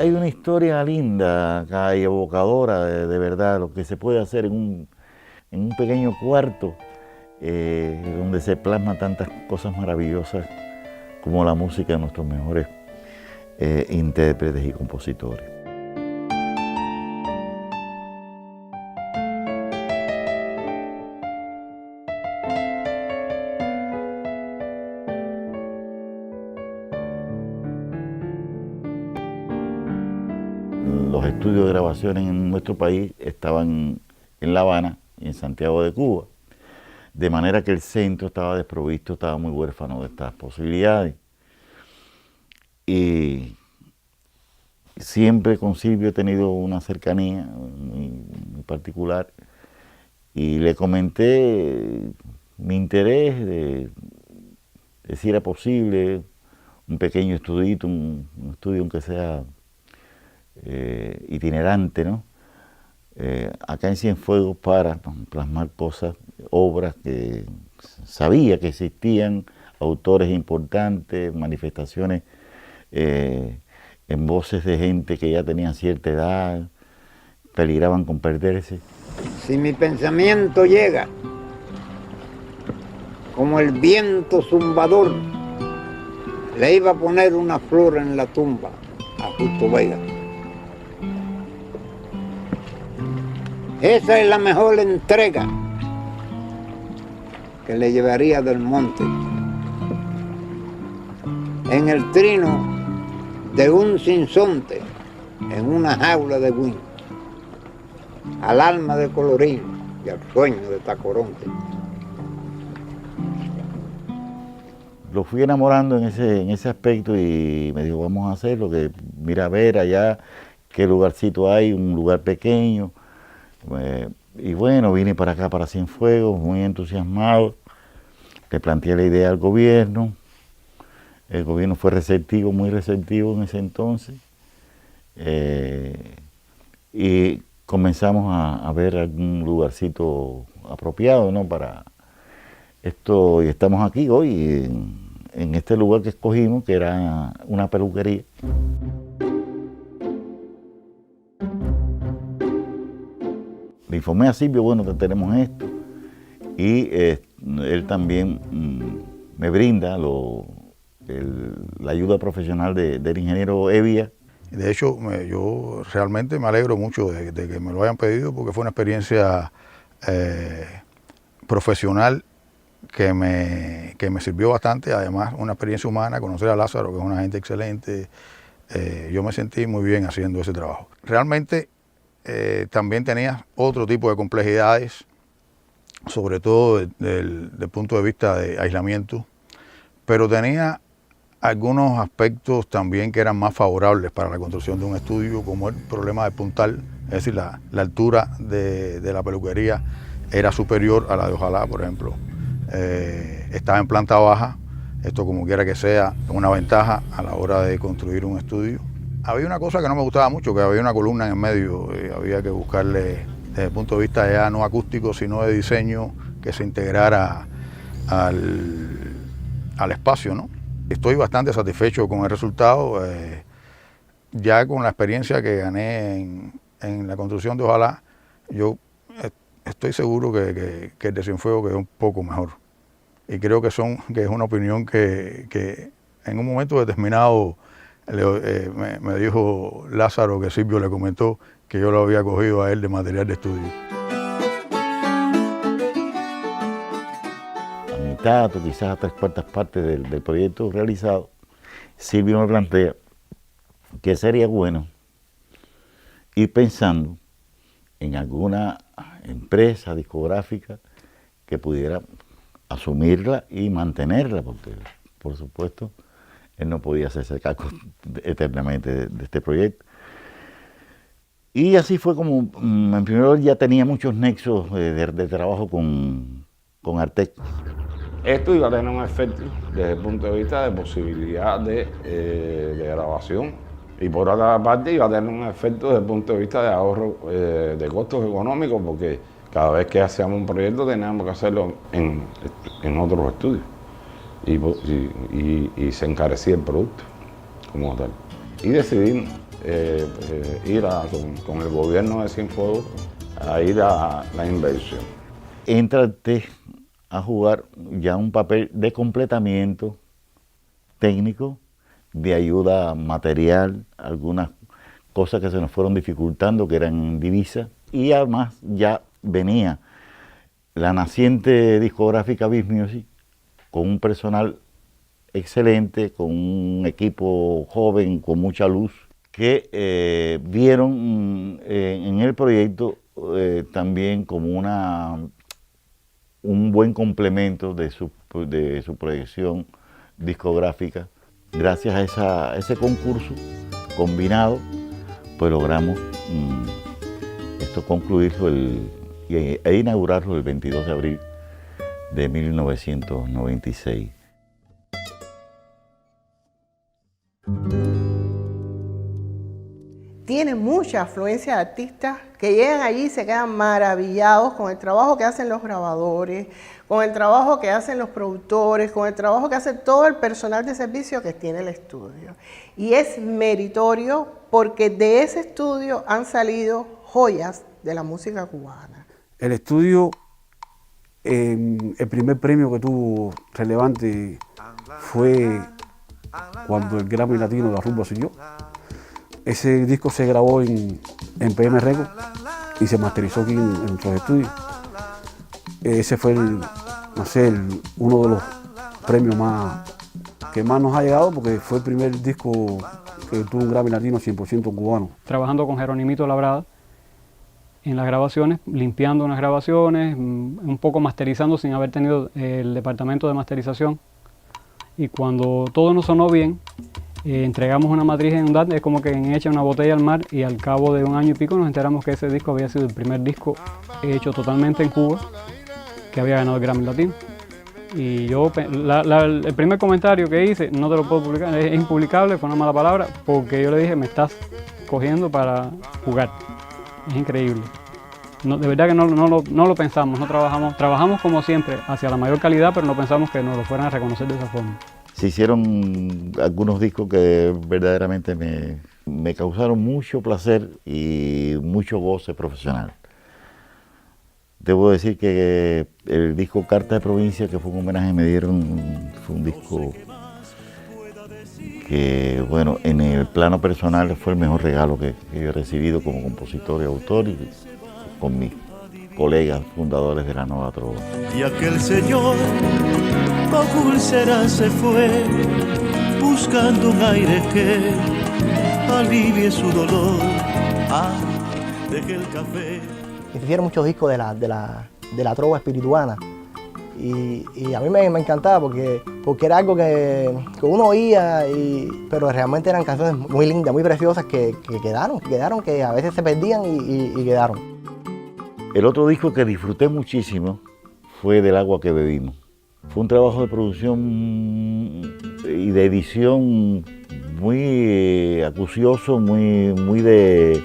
hay una historia linda acá y evocadora de verdad, lo que se puede hacer en un pequeño cuarto donde se plasman tantas cosas maravillosas como la música de nuestros mejores intérpretes y compositores. Los estudios de grabación en nuestro país estaban en La Habana y en Santiago de Cuba, de manera que el centro estaba desprovisto, estaba muy huérfano de estas posibilidades. Y siempre con Silvio he tenido una cercanía muy particular y le comenté mi interés de si era posible un pequeño estudito, un estudio aunque sea itinerante, ¿no? Acá en Cienfuegos para plasmar cosas, obras que sabía que existían, autores importantes, manifestaciones en voces de gente que ya tenían cierta edad, peligraban con perderse. Si mi pensamiento llega como el viento zumbador, le iba a poner una flor en la tumba a Justo Vega. Esa es la mejor entrega que le llevaría del monte. En el trino de un sinsonte, en una jaula de Buin, al alma de Colorín y al sueño de Tacoronte. Lo fui enamorando en ese aspecto y me dijo, vamos a hacerlo, que mira a ver allá qué lugarcito hay, un lugar pequeño. Y bueno, vine para acá, para Cienfuegos, muy entusiasmado. Le planteé la idea al gobierno. El gobierno fue receptivo, muy receptivo en ese entonces. Y comenzamos a ver algún lugarcito apropiado, ¿no? Para esto, y estamos aquí hoy, en este lugar que escogimos, que era una peluquería. Le informé a Silvio, bueno, que tenemos esto, y él también me brinda la ayuda profesional del ingeniero Evia. De hecho, yo realmente me alegro mucho de que me lo hayan pedido, porque fue una experiencia profesional que me sirvió bastante, además una experiencia humana, conocer a Lázaro, que es una gente excelente. Yo me sentí muy bien haciendo ese trabajo. Realmente también tenía otro tipo de complejidades, sobre todo del punto de vista de aislamiento, pero tenía algunos aspectos también que eran más favorables para la construcción de un estudio, como el problema del puntal, es decir, la altura de la peluquería era superior a la de Ojalá, por ejemplo. Estaba en planta baja, esto como quiera que sea, una ventaja a la hora de construir un estudio. Había una cosa que no me gustaba mucho, que había una columna en el medio, había que buscarle desde el punto de vista ya no acústico, sino de diseño, que se integrara al espacio, ¿no? Estoy bastante satisfecho con el resultado, ya con la experiencia que gané en la construcción de Ojalá, yo estoy seguro que el de Cienfuegos quedó un poco mejor. Y creo que es una opinión que en un momento determinado me dijo Lázaro que Silvio le comentó que yo lo había cogido a él de material de estudio. A mitad o quizás a 3/4 partes del proyecto realizado, Silvio me plantea que sería bueno ir pensando en alguna empresa discográfica que pudiera asumirla y mantenerla, porque por supuesto él no podía hacerse cargo eternamente de este proyecto. Y así fue como, en primer lugar, ya tenía muchos nexos de trabajo con Artec. Esto iba a tener un efecto desde el punto de vista de posibilidad de grabación, y por otra parte iba a tener un efecto desde el punto de vista de ahorro de costos económicos, porque cada vez que hacíamos un proyecto teníamos que hacerlo en otros estudios y se encarecía el producto como tal. Y decidimos con el gobierno de Cienfuegos a ir a la inversión. Entra a jugar ya un papel de completamiento técnico, de ayuda material, algunas cosas que se nos fueron dificultando, que eran en divisa, y además ya venía la naciente discográfica Beat Music con un personal excelente, con un equipo joven, con mucha luz, que vieron en el proyecto también como un buen complemento de su proyección discográfica. Gracias a ese concurso combinado, pues logramos esto concluirlo e inaugurarlo el 22 de abril de 1996. Tiene mucha afluencia de artistas que llegan allí y se quedan maravillados con el trabajo que hacen los grabadores, con el trabajo que hacen los productores, con el trabajo que hace todo el personal de servicio que tiene el estudio. Y es meritorio porque de ese estudio han salido joyas de la música cubana. El estudio, el primer premio que tuvo relevante fue cuando el Grammy Latino de la rumba siguió. Ese disco se grabó en PM Records y se masterizó aquí en nuestros estudios. Ese fue uno de los premios que más nos ha llegado, porque fue el primer disco que tuvo un Grammy Latino 100% cubano. Trabajando con Jeronimito Labrada en las grabaciones, limpiando unas grabaciones, un poco masterizando sin haber tenido el departamento de masterización. Y cuando todo nos sonó bien, entregamos una matriz en un DAT, es como que echa una botella al mar, y al cabo de un año y pico nos enteramos que ese disco había sido el primer disco hecho totalmente en Cuba que había ganado el Grammy Latino. Y yo, el primer comentario que hice, no te lo puedo publicar, es impublicable, fue una mala palabra, porque yo le dije, me estás cogiendo para jugar. Es increíble. No, de verdad que no lo pensamos, no trabajamos como siempre, hacia la mayor calidad, pero no pensamos que nos lo fueran a reconocer de esa forma. Se hicieron algunos discos que verdaderamente me causaron mucho placer y mucho goce profesional. Debo decir que el disco Carta de Provincia, que fue un homenaje que me dieron, fue un disco que, bueno, en el plano personal fue el mejor regalo que yo he recibido como compositor y autor, y con mis colegas fundadores de la Nueva Trova. Y aquel señor con úlceras se fue, buscando un aire que alivie su dolor. Dejé el café. Se hicieron muchos discos de la trova espirituana, y a mí me encantaba porque era algo que uno oía, pero realmente eran canciones muy lindas, muy preciosas que quedaron, que a veces se perdían y quedaron. El otro disco que disfruté muchísimo fue Del agua que bebimos. Fue un trabajo de producción y de edición muy acucioso, muy de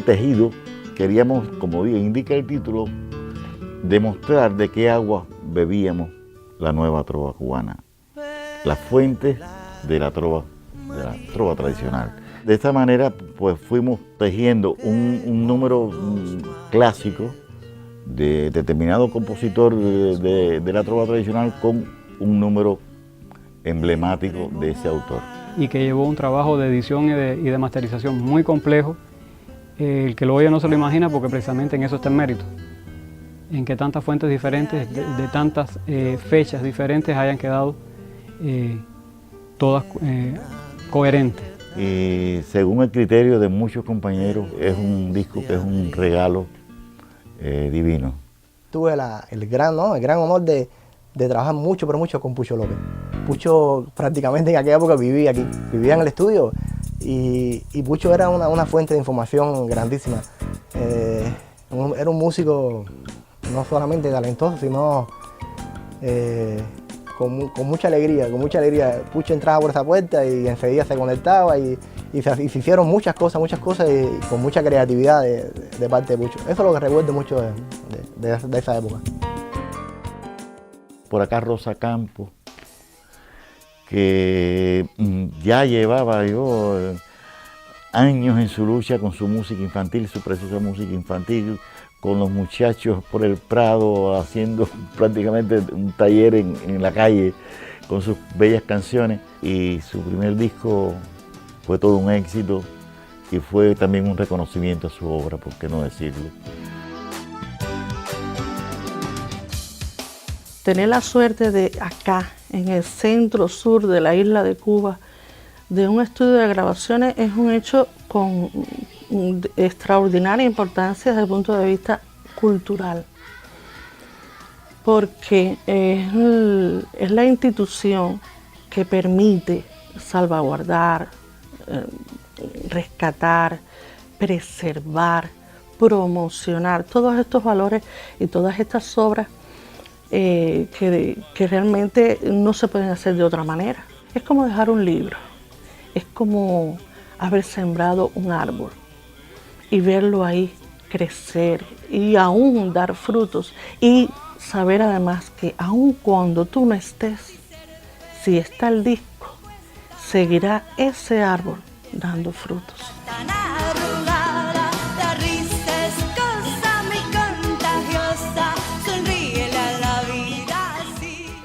tejido. Queríamos, como indica el título, demostrar de qué agua bebíamos la nueva trova cubana, las fuentes de la trova tradicional. De esta manera, pues fuimos tejiendo un número clásico de determinado compositor de la trova tradicional con un número emblemático de ese autor. Y que llevó un trabajo de edición y de masterización muy complejo. El que lo oye no se lo imagina, porque precisamente en eso está el mérito, en que tantas fuentes diferentes, de tantas fechas diferentes hayan quedado todas coherentes. Y según el criterio de muchos compañeros, es un disco que es un regalo divino. Tuve el gran honor de trabajar mucho con Pucho López. Pucho prácticamente en aquella época vivía aquí, vivía en el estudio, y Pucho era una fuente de información grandísima. Era un músico no solamente talentoso, sino con mucha alegría. Pucho entraba por esa puerta y enseguida se conectaba, y se hicieron muchas cosas y con mucha creatividad de parte de Pucho. Eso es lo que recuerdo mucho de esa época. Por acá Rosa Campos, que ya llevaba yo años en su lucha con su música infantil, su preciosa música infantil, con los muchachos por el Prado, haciendo prácticamente un taller en la calle con sus bellas canciones. Y su primer disco fue todo un éxito y fue también un reconocimiento a su obra, por qué no decirlo. Tener la suerte de acá, en el centro sur de la isla de Cuba, de un estudio de grabaciones es un hecho con extraordinaria importancia desde el punto de vista cultural, porque es la institución que permite salvaguardar, rescatar, preservar, promocionar todos estos valores y todas estas obras que realmente no se pueden hacer de otra manera. Es como dejar un libro, es como haber sembrado un árbol y verlo ahí crecer y aún dar frutos, y saber además que aun cuando tú no estés, si está el disco, seguirá ese árbol dando frutos.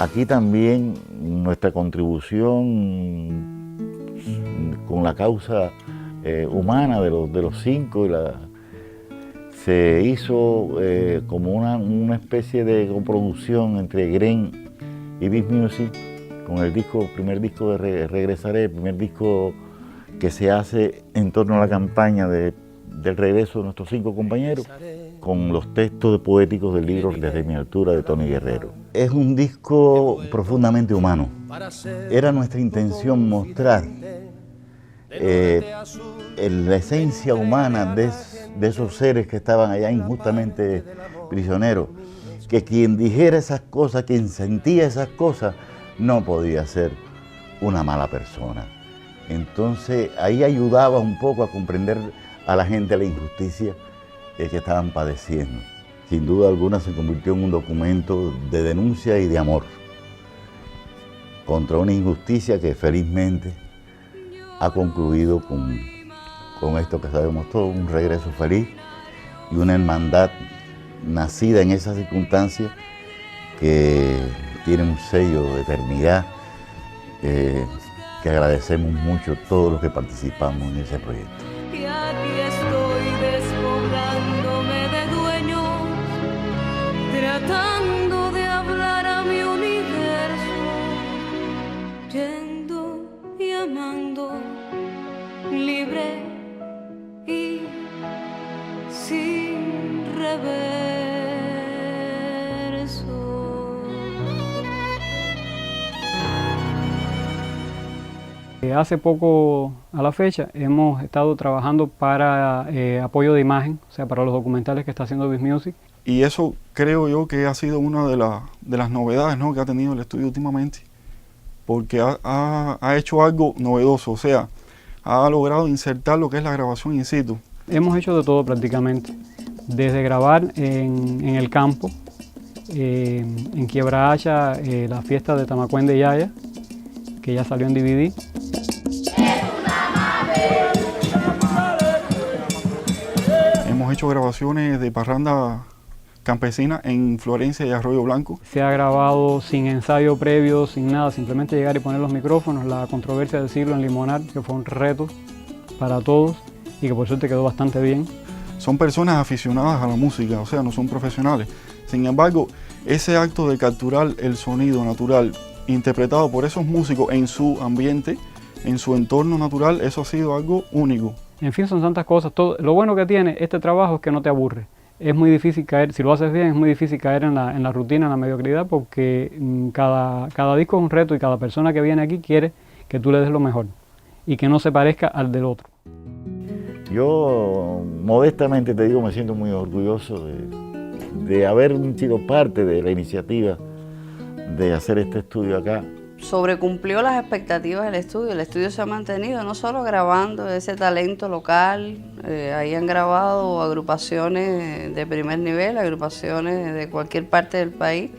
Aquí también nuestra contribución con la causa humana de los cinco se hizo como una especie de coproducción entre GREN y Beat Music, con el primer disco de Regresaré, el primer disco que se hace en torno a la campaña del regreso de nuestros 5 compañeros, con los textos poéticos del libro Desde mi altura de Tony Guerrero. Es un disco profundamente humano. Era nuestra intención mostrar la esencia humana de esos seres que estaban allá injustamente prisioneros, que quien dijera esas cosas, quien sentía esas cosas, no podía ser una mala persona. Entonces ahí ayudaba un poco a comprender a la gente la injusticia que estaban padeciendo. Sin duda alguna se convirtió en un documento de denuncia y de amor contra una injusticia que felizmente ha concluido con esto que sabemos todos, un regreso feliz y una hermandad nacida en esas circunstancias que tiene un sello de eternidad que agradecemos mucho todos los que participamos en ese proyecto. Y aquí estoy despoblándome de dueños, tratando de hablar a mi universo, yendo y amando, libre y sin reverso. Hace poco a la fecha hemos estado trabajando para apoyo de imagen, o sea, para los documentales que está haciendo Beat Music. Y eso creo yo que ha sido una de las novedades, ¿no?, que ha tenido el estudio últimamente, porque ha hecho algo novedoso, o sea, ha logrado insertar lo que es la grabación in situ. Hemos hecho de todo prácticamente, desde grabar en el campo, en Quiebra Hacha, la fiesta de Tamacuén de Yaya, que ya salió en DVD. Hemos hecho grabaciones de parranda campesina en Florencia y Arroyo Blanco. Se ha grabado sin ensayo previo, sin nada, simplemente llegar y poner los micrófonos. La controversia del siglo en Limonar, que fue un reto para todos y que por suerte quedó bastante bien. Son personas aficionadas a la música, o sea, no son profesionales. Sin embargo, ese acto de capturar el sonido natural interpretado por esos músicos en su ambiente, en su entorno natural, eso ha sido algo único. En fin, son tantas cosas. Lo bueno que tiene este trabajo es que no te aburre. Es muy difícil caer, si lo haces bien, es muy difícil caer en la rutina, en la mediocridad, porque cada disco es un reto y cada persona que viene aquí quiere que tú le des lo mejor y que no se parezca al del otro. Yo, modestamente te digo, me siento muy orgulloso de haber sido parte de la iniciativa de hacer este estudio acá. Sobrecumplió las expectativas del estudio. El estudio se ha mantenido no solo grabando ese talento local, ahí han grabado agrupaciones de primer nivel, agrupaciones de cualquier parte del país,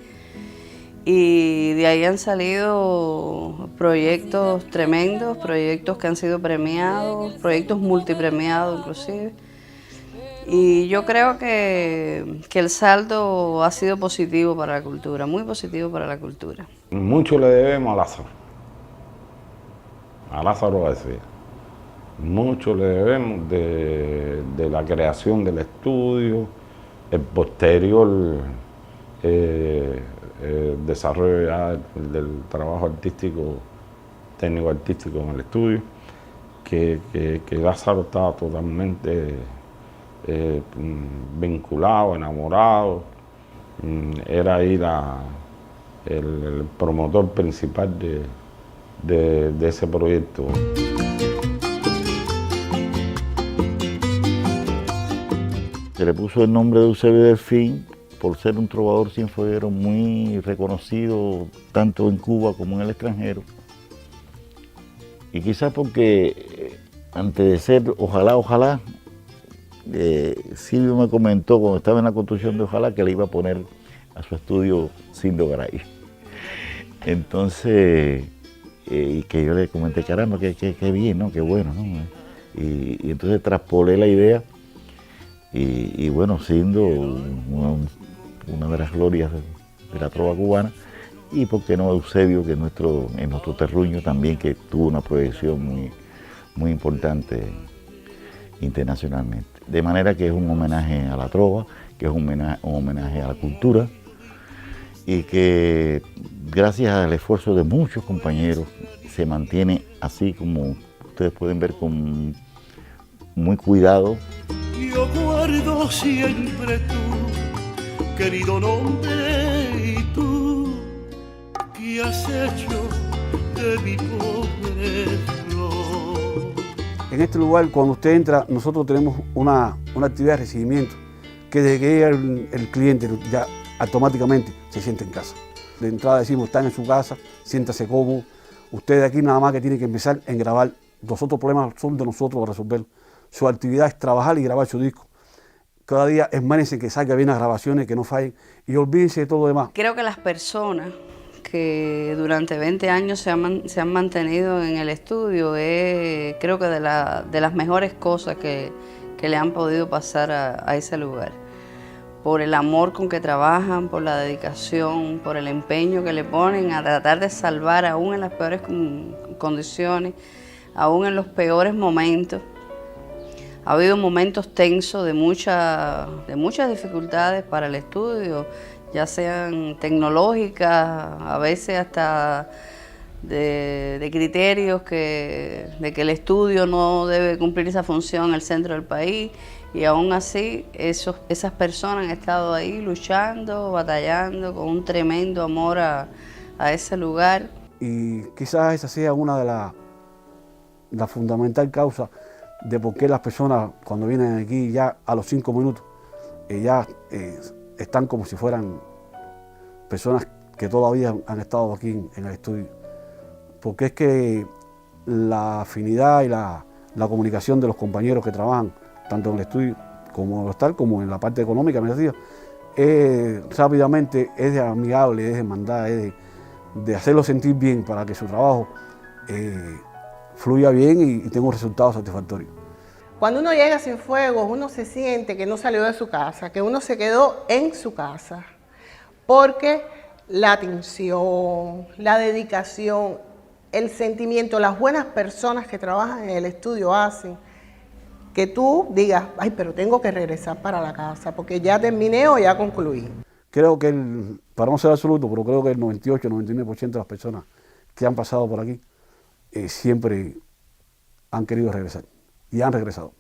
Y de ahí han salido proyectos tremendos, proyectos que han sido premiados, proyectos multipremiados inclusive. Y yo creo que el saldo ha sido positivo para la cultura, muy positivo para la cultura. Mucho le debemos a Lázaro García. Mucho le debemos de la creación del estudio, el posterior desarrollo ya del trabajo artístico, técnico-artístico en el estudio, que Lázaro estaba totalmente vinculado, enamorado. Era ahí el promotor principal de ese proyecto. Se le puso el nombre de Eusebio Delfín por ser un trovador cienfueguero muy reconocido tanto en Cuba como en el extranjero. Y quizás porque antes de ser Ojalá, Silvio me comentó cuando estaba en la construcción de Ojalá que le iba a poner a su estudio Cindo Garay. Entonces, y que yo le comenté, caramba, qué bien, ¿no? Qué bueno, ¿no? Y entonces traspolé la idea y bueno, siendo una de las glorias de la trova cubana, y por qué no Eusebio, que es en nuestro terruño también, que tuvo una proyección muy importante internacionalmente. De manera que es un homenaje a la trova, que es un homenaje a la cultura, y que gracias al esfuerzo de muchos compañeros se mantiene así, como ustedes pueden ver, con muy cuidado. Yo guardo siempre tu querido nombre y tú, ¿qué has hecho de mi pobre flor? En este lugar, cuando usted entra, nosotros tenemos una actividad de recibimiento, que desde que llega el cliente ya automáticamente se siente en casa. De entrada decimos, están en su casa, siéntase cómodo. Usted de aquí nada más que tiene que empezar en grabar. Los otros problemas son de nosotros para resolverlos. Su actividad es trabajar y grabar su disco. Cada día esmérense que salga bien las grabaciones, que no fallen, y olvídense de todo lo demás. Creo que las personas que durante 20 años se han mantenido en el estudio es, creo que de las mejores cosas que le han podido pasar a ese lugar. Por el amor con que trabajan, por la dedicación, por el empeño que le ponen a tratar de salvar aún en las peores condiciones, aún en los peores momentos. Ha habido momentos tensos de muchas dificultades para el estudio, ya sean tecnológicas, a veces hasta de criterios de que el estudio no debe cumplir esa función en el centro del país, y aún así esas personas han estado ahí luchando, batallando con un tremendo amor a ese lugar. Y quizás esa sea una de la fundamental causa de por qué las personas cuando vienen aquí ya a los 5 minutos ya están como si fueran personas que todavía han estado aquí en el estudio. Porque es que la afinidad y la comunicación de los compañeros que trabajan tanto en el estudio como en el hostal, como en la parte económica, me decía, rápidamente es de amigable, es de hermandad, es de hacerlo sentir bien para que su trabajo fluya bien y tenga un resultado satisfactorio. Cuando uno llega a Cienfuegos, uno se siente que no salió de su casa, que uno se quedó en su casa, porque la atención, la dedicación, el sentimiento, las buenas personas que trabajan en el estudio hacen que tú digas, ay, pero tengo que regresar para la casa, porque ya terminé o ya concluí. Creo que, para no ser absoluto, pero creo que el 98-99% de las personas que han pasado por aquí siempre han querido regresar y han regresado.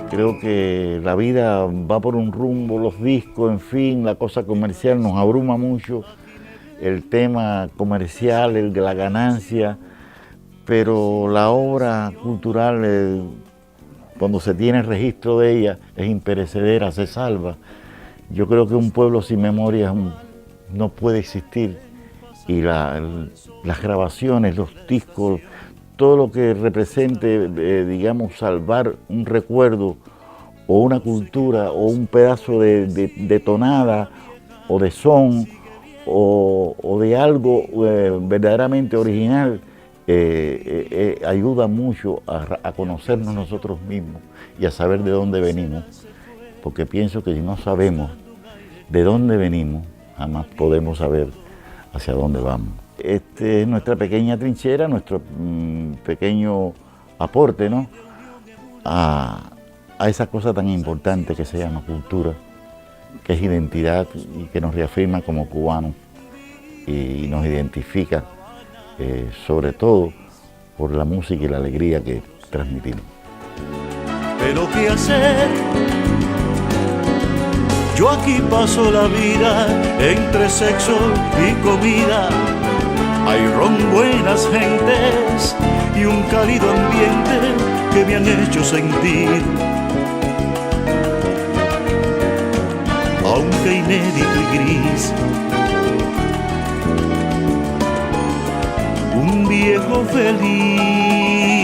Creo que la vida va por un rumbo, los discos, en fin, la cosa comercial nos abruma mucho, el tema comercial, el de la ganancia, pero la obra cultural, cuando se tiene registro de ella, es imperecedera, se salva. Yo creo que un pueblo sin memoria no puede existir, y las grabaciones, los discos, todo lo que represente, digamos, salvar un recuerdo o una cultura o un pedazo de tonada o de son o de algo verdaderamente original, ayuda mucho a conocernos nosotros mismos y a saber de dónde venimos, porque pienso que si no sabemos de dónde venimos, jamás podemos saber hacia dónde vamos. Este es nuestra pequeña trinchera, nuestro pequeño aporte, ¿no?, a esa cosa tan importante que se llama cultura, que es identidad y que nos reafirma como cubanos y nos identifica sobre todo por la música y la alegría que transmitimos. Pero qué hacer, yo aquí paso la vida entre sexo y comida. Hay ron, buenas gentes y un cálido ambiente que me han hecho sentir, aunque inédito y gris, un viejo feliz.